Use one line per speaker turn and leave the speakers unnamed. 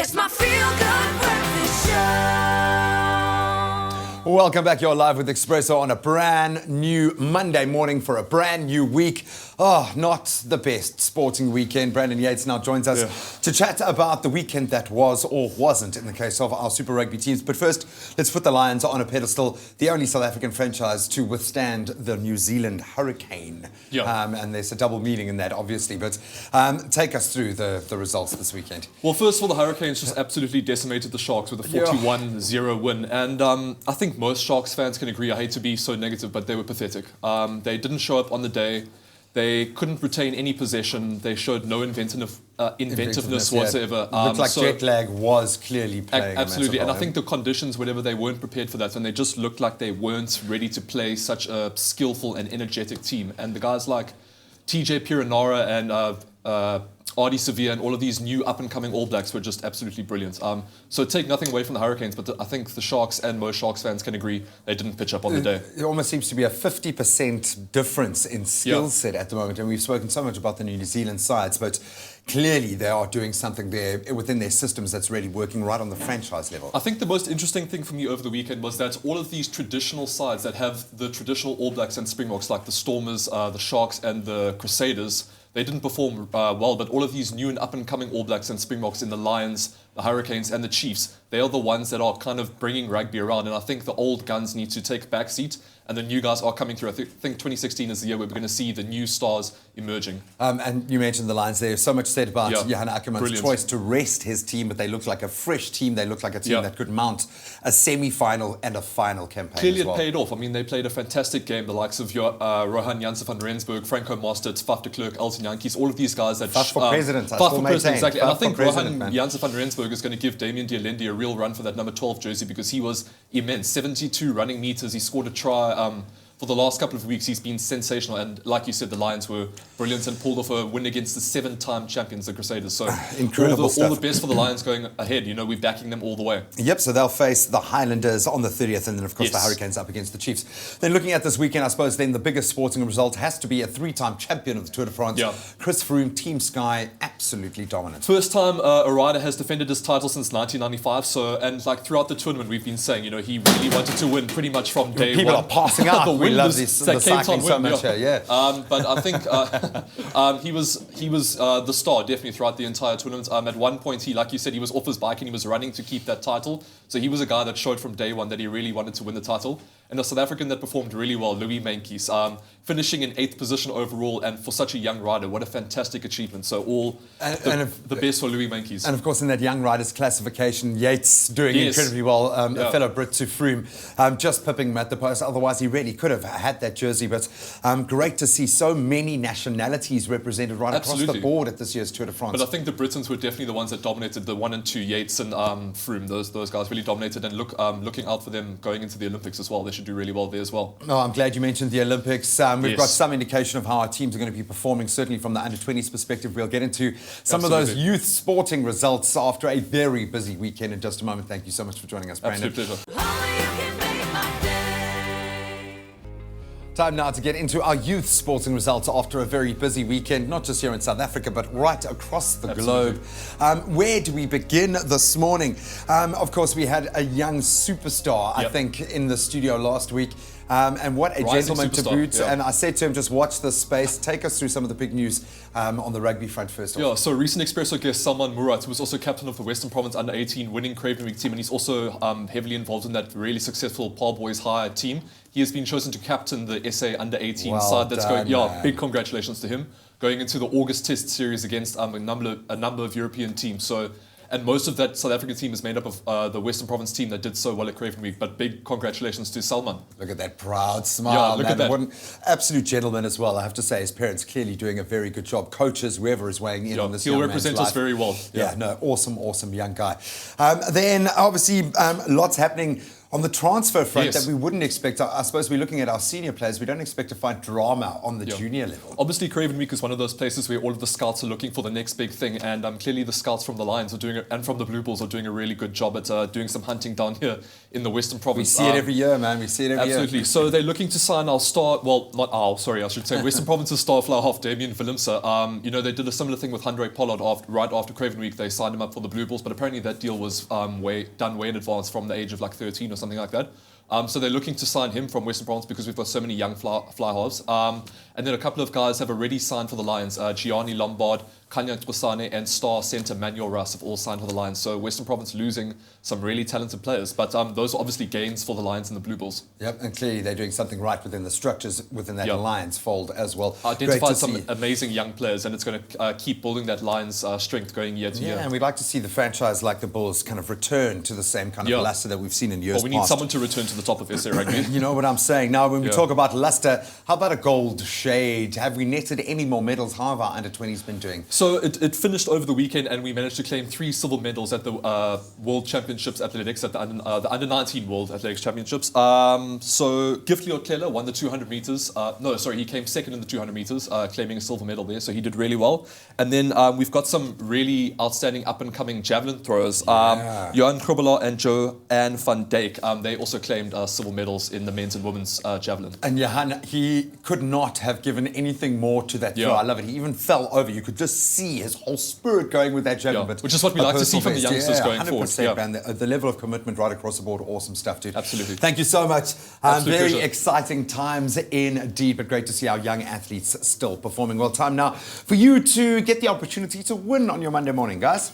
It's my feel-good breakfast show.
Welcome back. You're live with Expresso on a brand new Monday morning for a brand new week. Oh, not the best sporting weekend. Brandon Yates now joins us to chat about the weekend that was or wasn't in the case of our Super Rugby teams. But first, let's put the Lions on a pedestal. The only South African franchise to withstand the New Zealand hurricane. And there's a double meaning in that, obviously. But take us through the results this weekend.
Well, first of all, the Hurricanes just absolutely decimated the Sharks with a 41-0 win. And I think most Sharks fans can agree, I hate to be so negative, but they were pathetic. They didn't show up on the day. They couldn't retain any possession. They showed no inventiveness whatsoever.
Looked like jet lag was clearly playing.
Absolutely, and I think the conditions, whatever, they weren't prepared for that, and they just looked like they weren't ready to play such a skillful and energetic team. And the guys like TJ Piranara and Ardie Sevilla and all of these new up-and-coming All Blacks were just absolutely brilliant. So take nothing away from the Hurricanes, but I think the Sharks and most Sharks fans can agree they didn't pitch up on the day.
It almost seems to be a 50% difference in skill set at the moment, and we've spoken so much about the New Zealand sides, but clearly they are doing something there within their systems that's really working right on the franchise level.
I think the most interesting thing for me over the weekend was that all of these traditional sides that have the traditional All Blacks and Springboks, like the Stormers, the Sharks and the Crusaders, they didn't perform well, but all of these new and up-and-coming All Blacks and Springboks in the Lions, the Hurricanes and the Chiefs, they are the ones that are kind of bringing rugby around, and I think the old guns need to take a back seat, and the new guys are coming through. I think 2016 is the year where we're going to see the new stars emerging. And
you mentioned the Lions there. So much said about Johan Ackermann's choice to rest his team, but they look like a fresh team. They look like a team that could mount a semi-final and a final campaign.
Clearly
as well.
It paid off. I mean, they played a fantastic game. The likes of Rohan Janse van Rensburg, Franco Mostert, Faf de Klerk, Elton Jantjies, all of these guys that...
Faf for president,
exactly. And I think Rohan Janse van Rensburg is going to give Damien Dialendi a real run for that number 12 jersey, because he was immense. 72 running meters. He scored a try... for the last couple of weeks, he's been sensational. And like you said, the Lions were brilliant and pulled off a win against the 7-time champions, the Crusaders. So
incredible stuff.
All the best for the Lions going ahead. You know, we're backing them all the way.
Yep, so they'll face the Highlanders on the 30th, and then, of course, the Hurricanes up against the Chiefs. Then looking at this weekend, I suppose then the biggest sporting result has to be a 3-time champion of the Tour de France. Chris Froome, Team Sky, absolutely dominant.
First time a rider has defended his title since 1995. So, and like throughout the tournament, we've been saying, you know, he really wanted to win pretty much from day one.
People are passing out. We love this. The cycling so much here,
but I think he was the star definitely throughout the entire tournament. At one point, like you said, he was off his bike and he was running to keep that title. So he was a guy that showed from day one that he really wanted to win the title. And the South African that performed really well, Louis Mentjes, finishing in 8th position overall, and for such a young rider, what a fantastic achievement. So the best for Louis Mentjes.
And of course, in that young riders classification, Yates doing incredibly well, a fellow Brit to Froome, just pipping him at the post. Otherwise, he really could have had that jersey. But great to see so many nationalities represented across the board at this year's Tour de France.
But I think the Britons were definitely the ones that dominated, the 1 and 2, Yates and Froome. Those guys really dominated, and looking out for them going into the Olympics as well. They should do really well there as well.
Oh, I'm glad you mentioned the Olympics. We've got some indication of how our teams are going to be performing, certainly from the under-20s perspective. We'll get into some of those youth sporting results after a very busy weekend in just a moment. Thank you so much for joining us, Brandon.
Absolute pleasure.
Time now to get into our youth sporting results after a very busy weekend, not just here in South Africa, but right across the globe. Where do we begin this morning? Of course, we had a young superstar, I think, in the studio last week. And what a gentleman to boot. And I said to him, just watch this space. Take us through some of the big news on the rugby front first.
So recent Expresso guest Salman Murat, who was also captain of the Western Province Under-18 winning Craven Week team, and he's also heavily involved in that really successful Paul Boys High team. He has been chosen to captain the SA Under-18 side that's going. Big congratulations to him. Going into the August Test series against a number of European teams. And most of that South African team is made up of the Western Province team that did so well at Craven Week. But big congratulations to Salman.
Look at that proud smile.
Look at that.
What an absolute gentleman as well. I have to say, his parents clearly doing a very good job. Coaches, whoever is weighing in on this young man's life.
He'll represent us very well.
Awesome young guy. Then, obviously, lots happening On the transfer front,
Yes.
that we wouldn't expect, I suppose we're looking at our senior players, we don't expect to find drama on the junior level.
Obviously, Craven Week is one of those places where all of the scouts are looking for the next big thing, and clearly the scouts from the Lions are doing it, and from the Blue Bulls are doing a really good job at doing some hunting down here in the Western
We
Province.
see it every year, man. We see it every year.
Absolutely. So they're looking to sign our star, well, not our, sorry, I should say Western Province's star fly half, Damien Willemse. They did a similar thing with Andre Pollard right after Craven Week. They signed him up for the Blue Bulls, but apparently that deal was done way in advance from the age of like 13 or something like that. So they're looking to sign him from Western Province because we've got so many young fly halves. And then a couple of guys have already signed for the Lions. Gianni Lombard, Kanya Ntwasane, and star centre Manuel Russ have all signed for the Lions. So Western Province losing some really talented players. But those are obviously gains for the Lions and the Blue Bulls.
Yep, and clearly they're doing something right within the structures within that
Yep.
Lions fold as well.
Identified some amazing young players, and it's going to keep building that Lions strength going year to year.
And we'd like to see the franchise like the Bulls kind of return to the same kind of luster that we've seen in years
Well, we need
past.
someone to return to the top of SA rugby.
You know what I'm saying? Now, when we talk about luster, how about a gold shade? Have we netted any more medals? How have our under-20s been doing?
So it finished over the weekend, and we managed to claim 3 silver medals at the World Championships Athletics, at the Under-19 World Athletics Championships. So Gifley Otlela won the 200 meters. He came second in the 200 meters, claiming a silver medal there. So he did really well. And then we've got some really outstanding up-and-coming javelin throwers. Johan Krobela and Joanne van Dijk. They also claimed silver medals in the men's and women's javelin.
And Johan, he could not have given anything more to that throw. I love it. He even fell over. You could just see his whole spirit going with that javelin. But
which is what we like to see from the youngsters going
100%,
forward.
man. The level of commitment right across the board, awesome stuff, dude.
Absolutely.
Thank you so much.
Absolute
Very
pleasure.
exciting times indeed, but great to see our young athletes still performing well. Time now for you to get the opportunity to win on your Monday morning, guys.